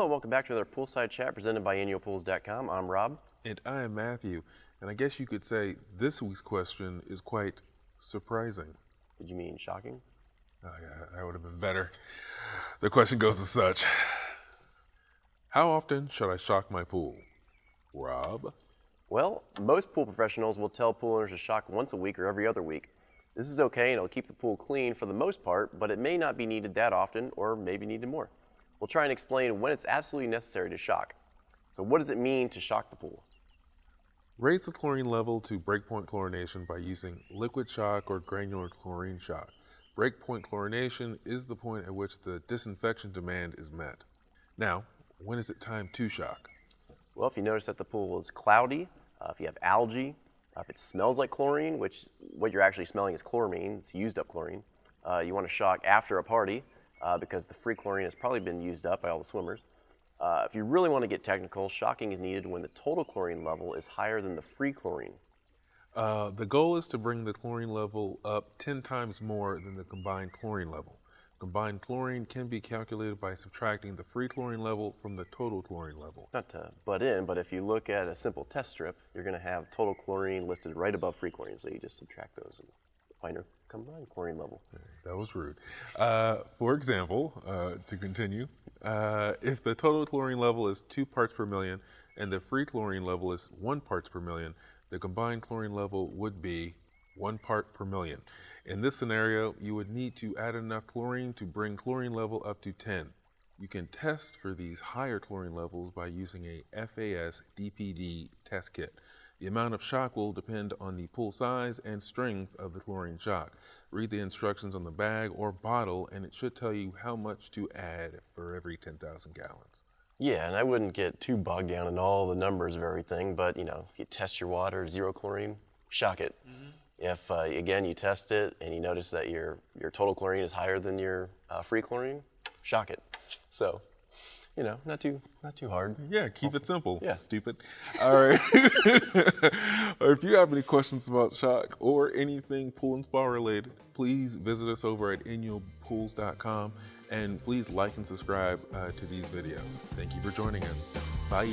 Hello, welcome back to another Poolside Chat presented by annualpools.com. I'm Rob. And I am Matthew. And I guess you could say this week's question is quite surprising. Did you mean shocking? Oh yeah, that would have been better. The question goes as such. How often should I shock my pool? Rob? Well, most pool professionals will tell pool owners to shock once a week or every other week. This is okay and it'll keep the pool clean for the most part, but it may not be needed that often or maybe needed more. We'll try and explain when it's absolutely necessary to shock. So what does it mean to shock the pool? Raise the chlorine level to breakpoint chlorination by using liquid shock or granular chlorine shock. Breakpoint chlorination is the point at which the disinfection demand is met. Now, when is it time to shock? Well, if you notice that the pool is cloudy, if you have algae, if it smells like chlorine, which what you're actually smelling is chloramine, it's used up chlorine, you want to shock after a party because the free chlorine has probably been used up by all the swimmers. If you really want to get technical, shocking is needed when the total chlorine level is higher than the free chlorine. The goal is to bring the chlorine level up 10 times more than the combined chlorine level. Combined chlorine can be calculated by subtracting the free chlorine level from the total chlorine level. Not to butt in, but if you look at a simple test strip, you're going to have total chlorine listed right above free chlorine, so you just subtract those and find your combined chlorine level. That was rude. For example, to continue, if the total chlorine level is 2 parts per million and the free chlorine level is 1 parts per million, the combined chlorine level would be 1 part per million. In this scenario, you would need to add enough chlorine to bring chlorine level up to 10. You can test for these higher chlorine levels by using a FAS DPD test kit. The amount of shock will depend on the pool size and strength of the chlorine shock. Read the instructions on the bag or bottle and it should tell you how much to add for every 10,000 gallons. Yeah, and I wouldn't get too bogged down in all the numbers of everything, but if you test your water, 0 chlorine, shock it. If, again, you test it and you notice that your total chlorine is higher than your free chlorine, shock it. So, not too hard. Yeah, keep it simple, Yeah. stupid. All right. Or if you have any questions about shock or anything pool and spa related, please visit us over at annualpools.com and please like and subscribe to these videos. Thank you for joining us. Bye.